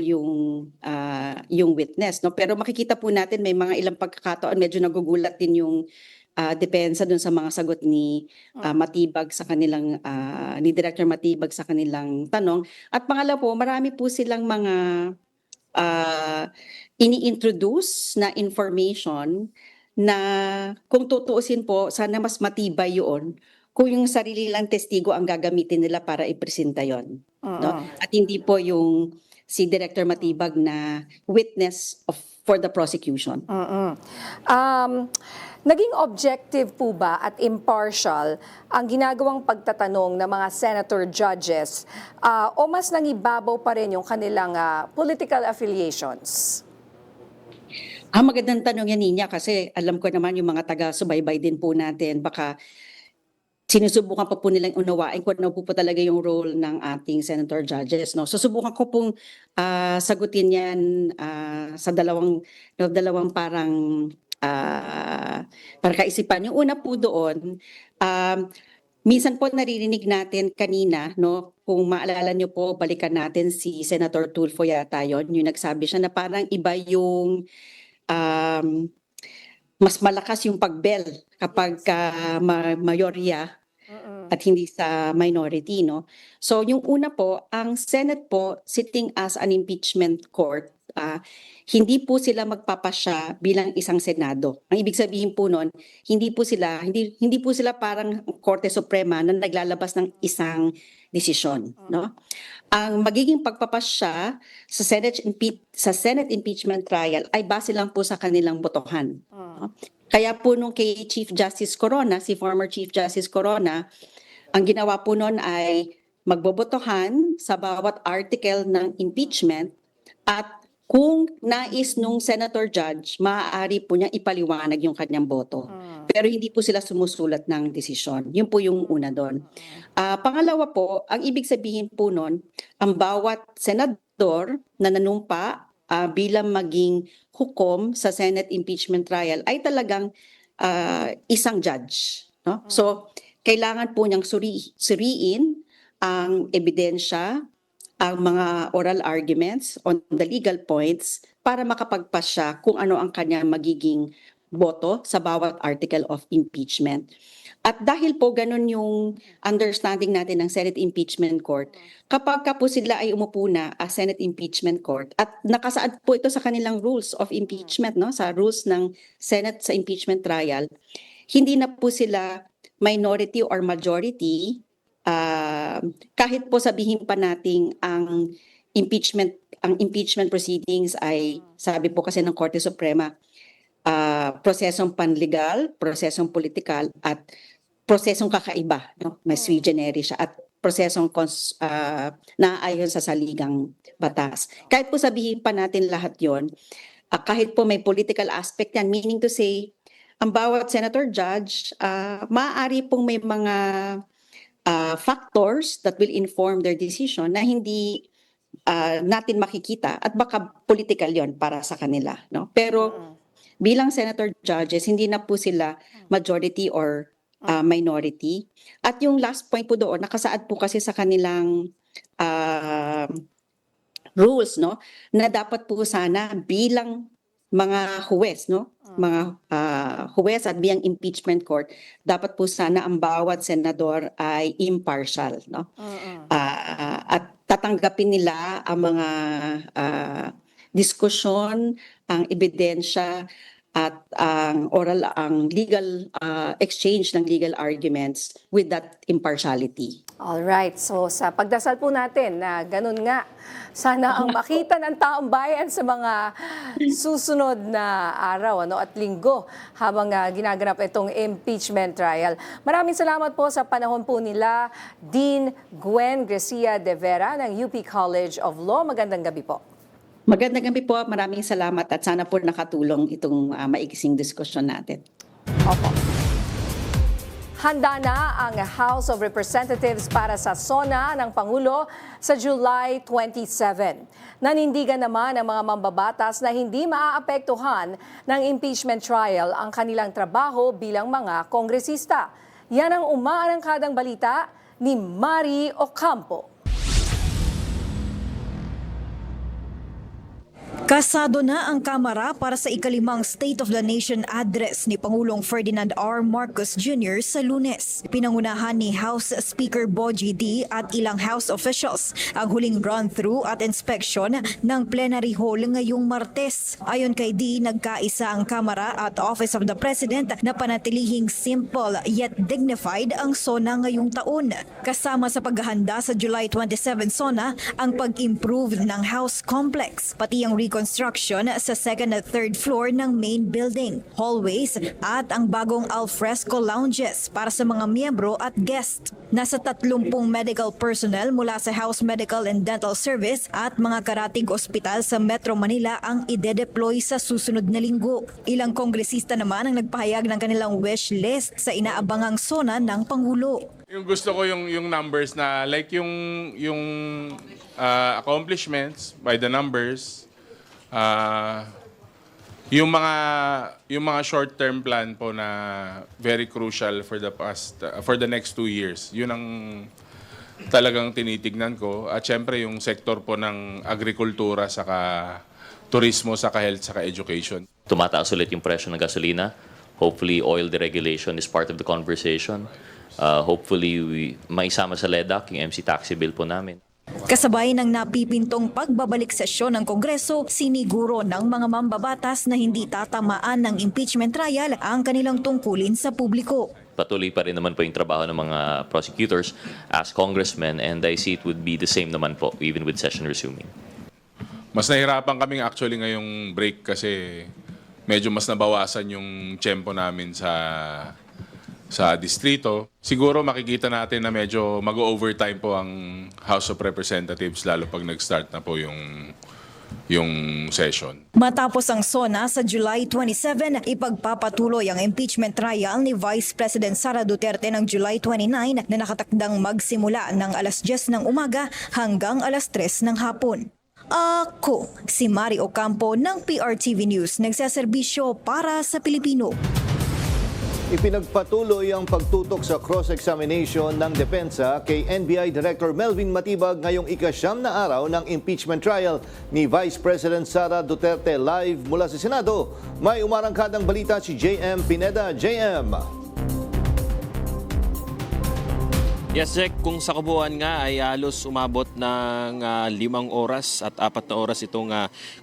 Speaker 12: yung witness, no. Pero makikita po natin may mga ilang pagkakataon medyo nagugulat din yung depensa dun sa mga sagot ni Matibag sa kanilang ni Director Matibag sa kanilang tanong. At pangalawa po, marami po silang mga ini-introduce na information na kung tutuusin po, sana mas matibay yun kung yung sarili lang testigo ang gagamitin nila para ipresenta yon, no? At hindi po yung si Director Matibag na witness for the prosecution.
Speaker 1: Naging objective po ba at impartial ang ginagawang pagtatanong ng mga senator judges o mas nangibabaw pa rin yung kanilang political affiliations?
Speaker 12: Magandang tanong yan, Ninya, kasi alam ko naman yung mga taga-subaybay din po natin, baka sinusubukan pa po nilang unawain kung ano po talaga yung role ng ating senator judges, no. So subukan ko pong sagutin yan sa dalawang parang para kaisipan. Yung una po doon, minsan po naririnig natin kanina, no, kung maalala nyo po, balikan natin si Senator Tulfo yata yun, yung nagsabi siya na parang iba yung mas malakas yung pagbel kapag mayorya at hindi sa minority, no. So yung una po, ang Senate po sitting as an impeachment court, hindi po sila magpapasya bilang isang Senado. Ang ibig sabihin po noon, hindi po sila parang Korte Suprema na naglalabas ng isang desisyon, no. Ang magiging pagpapasya sa Senate impeachment trial ay base lang po sa kanilang botohan. No? Kaya po nung kay Chief Justice Corona, si former Chief Justice Corona, ang ginawa po noon ay magbobotohan sa bawat article ng impeachment at kung nais nung senator judge, maaari po niya ipaliwanag yung kanyang boto. Pero hindi po sila sumusulat ng desisyon. Yun po yung una doon. Pangalawa po, ang ibig sabihin po noon, ang bawat senador na nanumpa bilang maging hukom sa Senate impeachment trial ay talagang isang judge, no? So, kailangan po niyang suriin ang ebidensya, ang mga oral arguments on the legal points para makapagpasya kung ano ang kanyang magiging boto sa bawat article of impeachment. At dahil po ganun yung understanding natin ng Senate Impeachment Court, kapag po sila ay umupo na as Senate Impeachment Court at nakasaad po ito sa kanilang rules of impeachment, no, sa rules ng Senate sa impeachment trial, hindi na po sila minority or majority. Kahit po sabihin pa nating ang impeachment proceedings ay sabi po kasi ng Korte Suprema prosesong panlegal, prosesong politikal, at prosesong kakaiba, no? May sui generis siya, at prosesong naayon sa saligang batas. Kahit po sabihin pa natin lahat yon, kahit po may political aspect yan, meaning to say, ang bawat senator judge, maaari pong may mga factors that will inform their decision na hindi natin makikita, at baka political yon para sa kanila, no? Pero bilang senator judges, hindi na po sila majority or minority. At yung last point po doon, nakasaad po kasi sa kanilang rules, no, na dapat po sana bilang mga huwes, no, mga huwes at bilang impeachment court, dapat po sana ang bawat senador ay impartial, no. At tatanggapin nila ang mga diskusyon, ang ebidensya, at ang legal exchange ng legal arguments with that impartiality.
Speaker 1: Alright, so sa pagdasal po natin na ganun nga, sana ang makita ng taong bayan sa mga susunod na araw at linggo habang ginaganap itong impeachment trial. Maraming salamat po sa panahon po nila, Dean Gwen Gracia de Vera ng UP College of Law. Magandang gabi po.
Speaker 12: Magandang gabi po, maraming salamat at sana po nakatulong itong maigising diskusyon natin.
Speaker 1: Opo. Handa na ang House of Representatives para sa SONA ng Pangulo sa July 27. Nanindigan naman ang mga mambabatas na hindi maaapektuhan ng impeachment trial ang kanilang trabaho bilang mga kongresista. Yan ang umaarangkadang balita ni Mari Ocampo.
Speaker 13: Kasado na ang Kamara para sa ikalimang State of the Nation address ni Pangulong Ferdinand R. Marcos Jr. sa Lunes. Pinangunahan ni House Speaker Bogie D. at ilang House officials ang huling run-through at inspection ng plenary hall ngayong Martes. Ayon kay D., nagkaisa ang Kamara at Office of the President na panatilihing simple yet dignified ang SONA ngayong taon. Kasama sa paghahanda sa July 27 SONA ang pag-improve ng House Complex, pati ang reconstruction sa second at third floor ng main building, hallways at ang bagong alfresco lounges para sa mga miyembro at guest. Nasa 30 medical personnel mula sa House Medical and Dental Service at mga karatig ospital sa Metro Manila ang ide-deploy sa susunod na linggo. Ilang kongresista naman ang nagpahayag ng kanilang wish list sa inaabangang SONA ng Pangulo.
Speaker 14: Yung gusto ko yung numbers na like yung accomplishments by the numbers. Yung mga short-term plan po na very crucial for the next 2 years. Yun ang talagang tinitignan ko. At syempre yung sektor po ng agrikultura, saka turismo, saka health, saka education.
Speaker 15: Tumataas ulit yung presyo ng gasolina. Hopefully oil deregulation is part of the conversation. Hopefully maisama sa LEDAC yung MC taxi bill po namin.
Speaker 13: Kasabay ng napipintong pagbabalik sesyon ng Kongreso, siniguro ng mga mambabatas na hindi tatamaan ng impeachment trial ang kanilang tungkulin sa publiko.
Speaker 15: Patuloy pa rin naman po yung trabaho ng mga prosecutors as congressmen, and I see it would be the same naman po even with session resuming.
Speaker 14: Mas nahirapan kaming actually ngayong break kasi medyo mas nabawasan yung tempo namin sa distrito. Siguro makikita natin na medyo mag-overtime po ang House of Representatives lalo pag nag-start na po yung session.
Speaker 13: Matapos ang SONA sa July 27, ipagpapatuloy ang impeachment trial ni Vice President Sara Duterte ng July 29 na nakatakdang magsimula ng alas 10 ng umaga hanggang alas 3 ng hapon. Ako, si Mari Ocampo ng PRTV News, nagseserbisyo para sa Pilipino.
Speaker 2: Ipinagpatuloy ang pagtutok sa cross-examination ng depensa kay NBI Director Melvin Matibag ngayong ika-9 na araw ng impeachment trial ni Vice President Sara Duterte. Live mula sa Senado, may umarangkadang balita si JM Pineda. JM.
Speaker 16: Yes, Jack, kung sa kabuuan nga ay halos umabot ng 5 oras at 4 na oras itong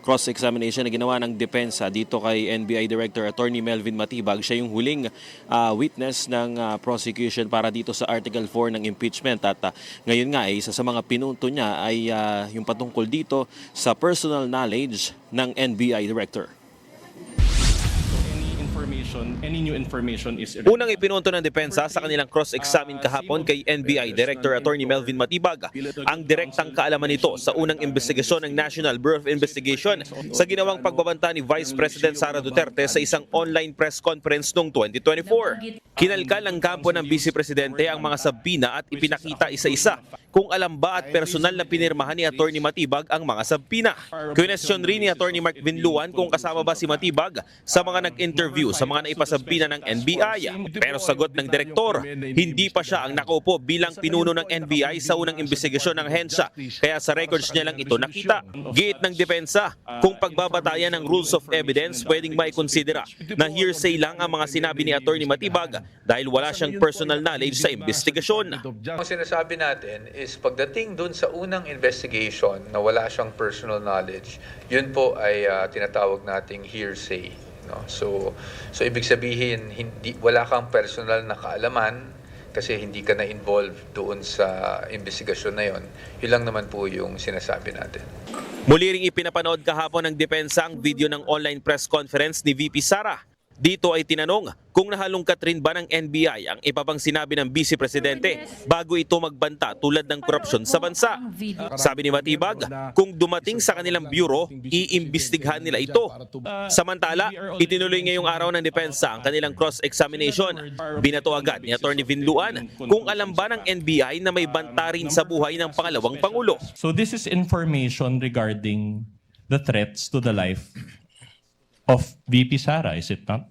Speaker 16: cross-examination na ginawa ng depensa dito kay NBI Director Attorney Melvin Matibag. Siya yung huling witness ng prosecution para dito sa Article 4 ng impeachment. At ngayon nga ay isa sa mga pinunto niya ay yung patungkol dito sa personal knowledge ng NBI Director. Unang ipinunto ng depensa sa kanilang cross-examine kahapon kay NBI Director Attorney Melvin Matibag ang direktang kaalaman nito sa unang investigasyon ng National Bureau of Investigation sa ginawang pagbabanta ni Vice President Sara Duterte sa isang online press conference noong 2024. Kinalkal ng kampo ng Vice Presidente ang mga sabina at ipinakita isa-isa kung alam ba at personal na pinirmahan ni Attorney Matibag ang mga sabina. Question rin ni Attorney Mark Vinluan kung kasama ba si Matibag sa mga nag-interview sa mga naipasabina ng NBI. Pero sagot ng direktor, hindi pa siya ang nakaupo bilang pinuno ng NBI sa unang investigasyon ng ahensya, kaya sa records niya lang ito nakita. Giit ng depensa, kung pagbabatayan ng rules of evidence, pwedeng maikonsidera na hearsay lang ang mga sinabi ni Attorney Matibag dahil wala siyang personal knowledge sa investigasyon.
Speaker 17: Ang sinasabi natin is pagdating dun sa unang investigation na wala siyang personal knowledge, yun po ay tinatawag nating hearsay. No? So ibig sabihin, wala kang personal na kaalaman kasi hindi ka na-involved doon sa investigasyon na yun. Yun lang naman po yung sinasabi natin.
Speaker 16: Muli ring ipinapanood kahapon ng depensa ang video ng online press conference ni VP Sara. Dito ay tinanong kung nahalungkat rin ba ng NBI ang iba pang sinabi ng Vice Presidente bago ito magbanta tulad ng korupsyon sa bansa. Sabi ni Matibag, kung dumating sa kanilang bureau, iimbestigahan nila ito. Samantala, itinuloy ngayong araw ng depensa ang kanilang cross-examination. Binato agad ni Attorney Vinluan kung alam ba ng NBI na may banta rin sa buhay ng pangalawang Pangulo.
Speaker 18: So this is information regarding the threats to the life of VP Sara, is it not?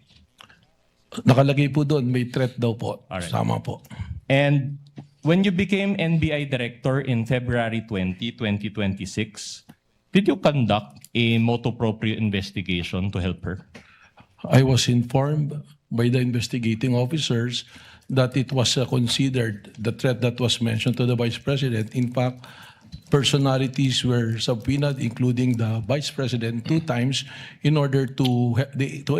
Speaker 19: Nakalagay po doon, may threat daw po.
Speaker 18: Alright.
Speaker 19: Sama po.
Speaker 18: And when you became NBI Director in February 2026, did you conduct a motu proprio investigation to help her?
Speaker 19: I was informed by the investigating officers that it was considered the threat that was mentioned to the Vice President. In fact, personalities were subpoenaed, including the Vice President, 2 times in order to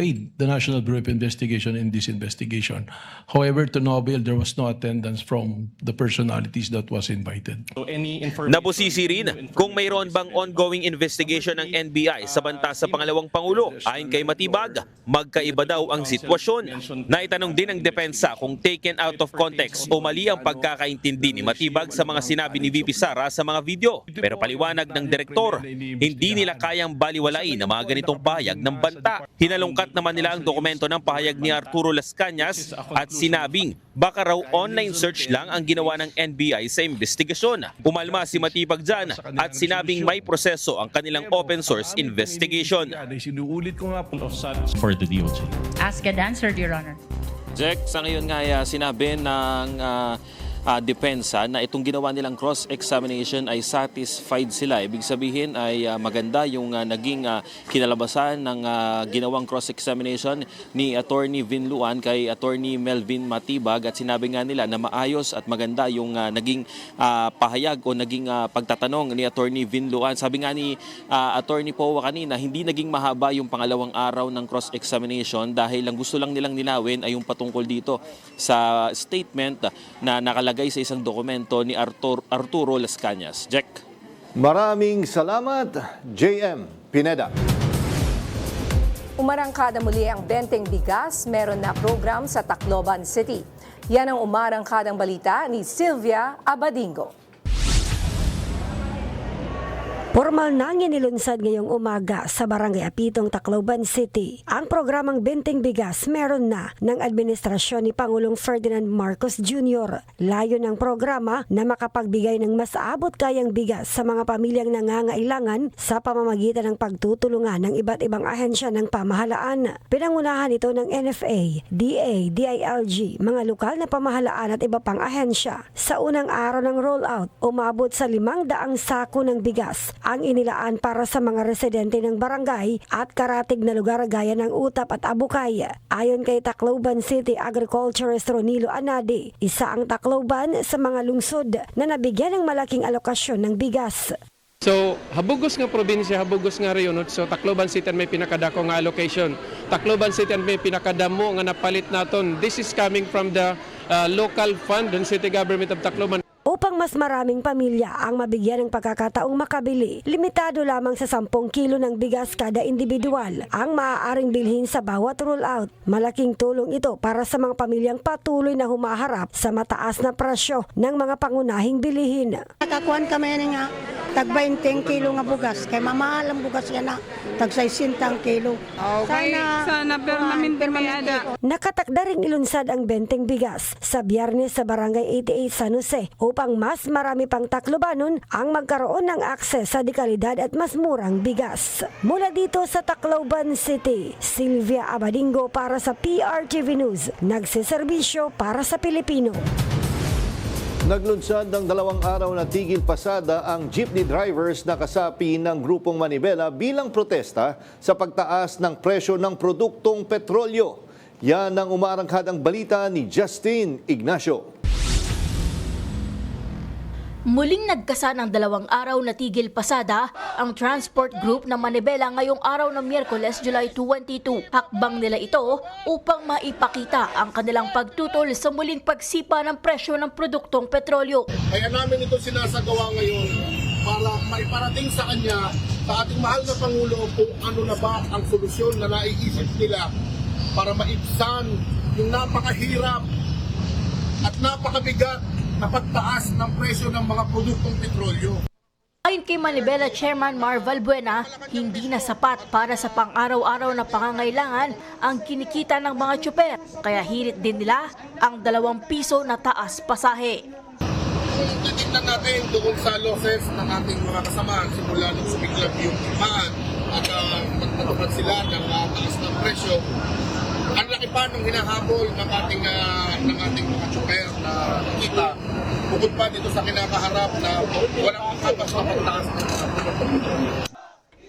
Speaker 19: aid the National Bureau of Investigation in this investigation. However, to no avail, there was no attendance from the personalities that was invited.
Speaker 18: So any information?
Speaker 16: Nabusisi rin kung mayroon bang ongoing investigation ng NBI sa banta sa pangalawang Pangulo. Ayon kay Matibag, magkaiba daw ang sitwasyon. Naitanong din ng depensa kung taken out of context o mali ang pagkakaintindi ni Matibag sa mga sinabi ni VP Sara sa mga video. Pero paliwanag ng direktor, hindi nila kayang baliwalain ang mga ganitong pahayag ng banta. Hinalungkat naman nila ang dokumento ng pahayag ni Arturo Las Cañas at sinabing baka raw online search lang ang ginawa ng NBI sa investigasyon. Umalma si Matibag dyan at sinabing may proseso ang kanilang open source investigation.
Speaker 18: For the DOJ.
Speaker 20: Ask and answer, Your Honor.
Speaker 16: Jack, sa ngayon nga sinabi ng depensa na itong ginawa nilang cross-examination ay satisfied sila. Ibig sabihin ay maganda yung naging kinalabasan ng ginawang cross-examination ni Attorney Vinluan kay Attorney Melvin Matibag at sinabi nga nila na maayos at maganda yung naging pahayag o naging pagtatanong ni Attorney Vinluan. Sabi nga ni Attorney Powa kanina, hindi naging mahaba yung pangalawang araw ng cross-examination dahil ang gusto lang nilang linawin ay yung patungkol dito sa statement na nakalagay sa isang dokumento ni Arturo Las Cañas. Jack.
Speaker 2: Maraming salamat, JM Pineda.
Speaker 1: Umarangkada muli ang benteng bigas, meron na program sa Tacloban City. Yan ang umarangkadang balita ni Sylvia Abadingo.
Speaker 21: Formal nang inilunsad ngayong umaga sa Barangay Apitong, Tacloban City. Ang programang Benteng Bigas meron na ng administrasyon ni Pangulong Ferdinand Marcos Jr. Layo ng programa na makapagbigay ng mas abot kayang bigas sa mga pamilyang nangangailangan sa pamamagitan ng pagtutulungan ng iba't ibang ahensya ng pamahalaan. Pinangunahan ito ng NFA, DA, DILG, mga lokal na pamahalaan at iba pang ahensya. Sa unang araw ng rollout, umabot sa 500 sako ng bigas ang inilaan para sa mga residente ng barangay at karatig na lugar gaya ng Utap at Abukay. Ayon kay Tacloban City Agriculturist Ronilo Anade, isa ang Tacloban sa mga lungsod na nabigyan ng malaking alokasyon ng bigas.
Speaker 22: So, habugos nga probinsya, habugos nga reyon. So, Tacloban City may pinakadako nga allocation. Tacloban City may pinakadamo nga napalit naton. This is coming from the local fund ng City Government of Tacloban.
Speaker 21: Upang mas maraming pamilya ang mabigyan ng pagkakataong makabili, limitado lamang sa 10 kilo ng bigas kada individual ang maaaring bilhin sa bawat rollout. Malaking tulong ito para sa mga pamilyang patuloy na humaharap sa mataas na presyo ng mga pangunahing bilihin.
Speaker 4: Nakakuan kami nga tag 20 kilo nga bugas, kay mamahal ang bugas yan na tag 60 kilo.
Speaker 5: Okay, sana pero namin permanada.
Speaker 21: Nakatakda ring ilunsad ang benteng bigas sa Biyernes sa Barangay 88 San Jose upang mas marami pang Taclobanon ang magkaroon ng akses sa dekalidad at mas murang bigas. Mula dito sa Tacloban City, Sylvia Abadingo para sa PRTV News, nagseserbisyo para sa Pilipino.
Speaker 2: Naglunsad ng 2 araw na tigil pasada ang jeepney drivers na kasapi ng Grupong Manibela bilang protesta sa pagtaas ng presyo ng produktong petrolyo. Yan ang umaarangkadang balita ni Justin Ignacio.
Speaker 23: Muling nagkasa ng 2 araw na tigil pasada ang Transport Group ng Manibela ngayong araw ng Miyerkules, July 22. Hakbang nila ito upang maipakita ang kanilang pagtutol sa muling pagsipa ng presyo ng produktong petrolyo.
Speaker 24: Kaya namin ito sinasagawa ngayon para maiparating sa kanya, sa ating mahal na Pangulo, kung ano na ba ang solusyon na naiisip nila para maibsan yung napakahirap at napakabigat na pagtaas ng presyo ng mga produktong petrolyo.
Speaker 23: Ayon kay Manibela Chairman Mar Valbuena, hindi na sapat para sa pang-araw-araw na pangangailangan ang kinikita ng mga tsuper. Kaya hirit din nila ang 2 piso na taas pasahe.
Speaker 24: Titignan natin doon sa losses ng ating mga kasama simula nung sumiklab yung imaan at nagtatupad sila ng taas ng presyo. Ang laki pa nung hinahabol ng ating mga tsuper na kita. Bukod pa dito sa kinakaharap na walang habas na pagtaas ng mga produktong.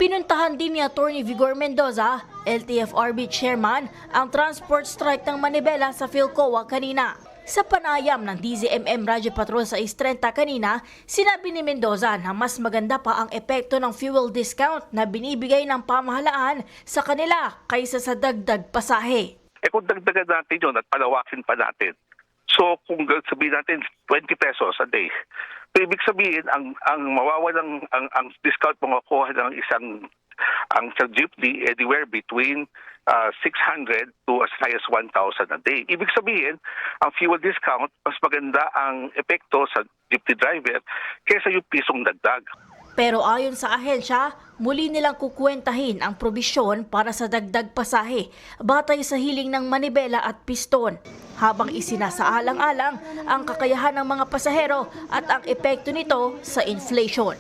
Speaker 23: Pinuntahan din ni Atty. Vigor Mendoza, LTFRB Chairman, ang transport strike ng Manibela sa Philcoa kanina. Sa panayam ng DZMM Radyo Patrol sa 6:30 kanina, sinabi ni Mendoza na mas maganda pa ang epekto ng fuel discount na binibigay ng pamahalaan sa kanila kaysa sa dagdag pasahe.
Speaker 25: Kung dagdagan natin yun at palawakin pa natin, so kung sabihin natin 20 pesos a day, so ibig sabihin ang mawawalang ang discount makukuha ng ang sa jeepney anywhere between 600 to as high as 1,000 a day. Ibig sabihin, ang fuel discount, mas maganda ang epekto sa jeepney driver kaysa yung pisong dagdag.
Speaker 23: Pero ayon sa ahensya, muli nilang kukwentahin ang probisyon para sa dagdag pasahe batay sa hiling ng Manibela at Piston, habang isinasaalang-alang ang kakayahan ng mga pasahero at ang epekto nito sa inflation.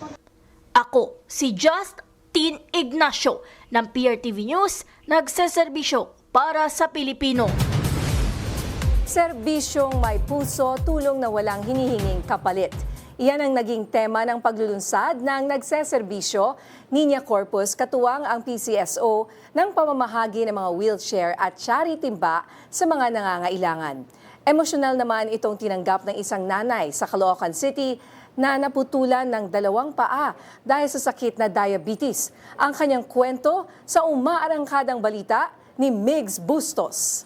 Speaker 23: Ako, si Justin Ignacio ng PRTV News, nagseserbisyo para sa Pilipino.
Speaker 1: Serbisyong may puso, tulong na walang hinihinging kapalit. Iyan ang naging tema ng paglulunsad ng nagseserbisyo Niña Corpus katuwang ang PCSO ng pamamahagi ng mga wheelchair at charity timba sa mga nangangailangan. Emosyonal naman itong tinanggap ng isang nanay sa Caloocan City na naputulan ng 2 paa dahil sa sakit na diabetes. Ang kanyang kwento sa umaarangkadang balita ni Migs Bustos.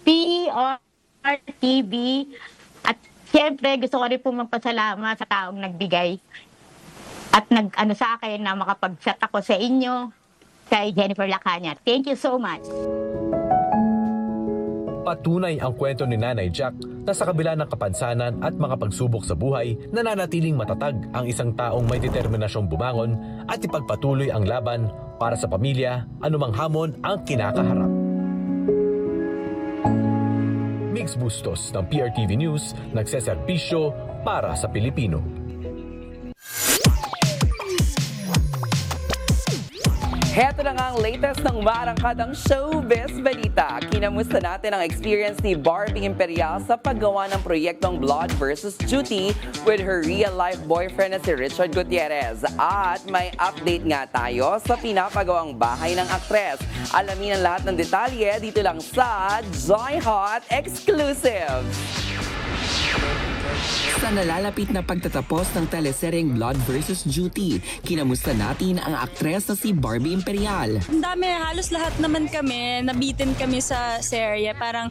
Speaker 3: PER-TV. At siyempre, gusto ko rin po magpasalamat sa taong nagbigay at nag-ano sa akin na makapag-chat ako sa inyo, kay Jennifer Lacanya. Thank you so much.
Speaker 6: Patunay ang kwento ni Nanay Jack na sa kabila ng kapansanan at mga pagsubok sa buhay, nananatiling matatag ang isang taong may determinasyong bumangon at ipagpatuloy ang laban para sa pamilya, anumang hamon ang kinakaharap. Mix Bustos ng PRTV News, nagseserbisyo para sa Pilipino.
Speaker 7: Heto na nga ang latest ng marangkadang showbiz balita. Kinamusta natin ang experience ni Barbie Imperial sa paggawa ng proyektong Blood vs. Duty with her real-life boyfriend na si Richard Gutierrez. At may update nga tayo sa pinapagawang bahay ng aktres. Alamin ang lahat ng detalye dito lang sa Joy Hot Exclusive.
Speaker 8: Sa nalalapit na pagtatapos ng teleseryeng Blood vs. Duty, kinamusta natin ang aktres na si Barbie Imperial.
Speaker 9: Ang dami, halos lahat naman kami, nabitin kami sa serye. Parang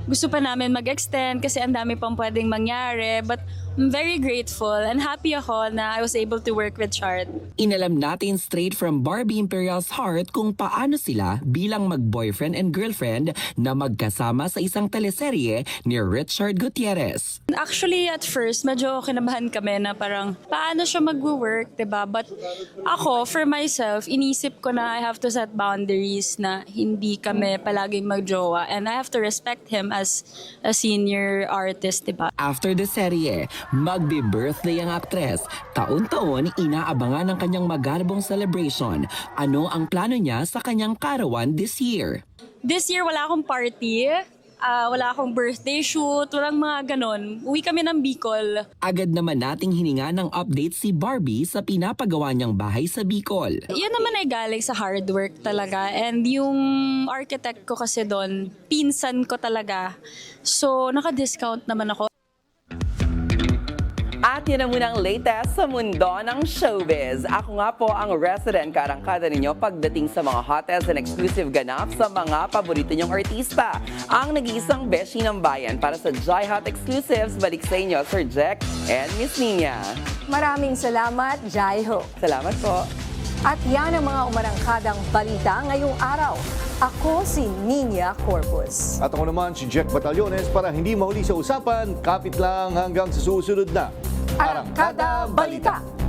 Speaker 9: gusto pa namin mag-extend kasi ang dami pang pwedeng mangyari. But I'm very grateful and happy ako na I was able to work with Chart.
Speaker 8: Inalam natin straight from Barbie Imperial's heart kung paano sila bilang mag-boyfriend and girlfriend na magkasama sa isang teleserye ni Richard Gutierrez.
Speaker 9: Actually, at first, medyo kinabahan kami na parang paano siya mag-work, diba? But ako, for myself, inisip ko na I have to set boundaries na hindi kami palaging magjowa and I have to respect him as a senior artist, diba?
Speaker 8: After the serye, magbe-birthday ang aktres. Taon-taon, inaabangan ang kanyang magalbong celebration. Ano ang plano niya sa kanyang karawan this year?
Speaker 9: This year, wala akong party. Wala akong birthday shoot. Walang mga ganon. Uwi kami ng Bicol.
Speaker 8: Agad naman nating hininga ng update si Barbie sa pinapagawa niyang bahay sa Bicol.
Speaker 9: Yan naman ay galing sa hard work talaga. And yung architect ko kasi doon, pinsan ko talaga. So, naka-discount naman ako.
Speaker 7: At yun na muna ang latest sa mundo ng showbiz. Ako nga po ang resident karangkada ninyo pagdating sa mga hottest and exclusive ganap sa mga paborito nyong artista. Ang nag-iisang beshi ng bayan para sa Joy Hot Exclusives. Balik sa inyo, Sir Jack and Miss Nina.
Speaker 1: Maraming salamat, Jai Ho.
Speaker 7: Salamat po.
Speaker 1: At yan ang mga umarangkadang balita ngayong araw. Ako si Nina Corpus.
Speaker 2: At ako naman si Jack Batallones. Para hindi mahuli sa usapan, kapit lang hanggang sa susunod na
Speaker 1: Arangkada Balita.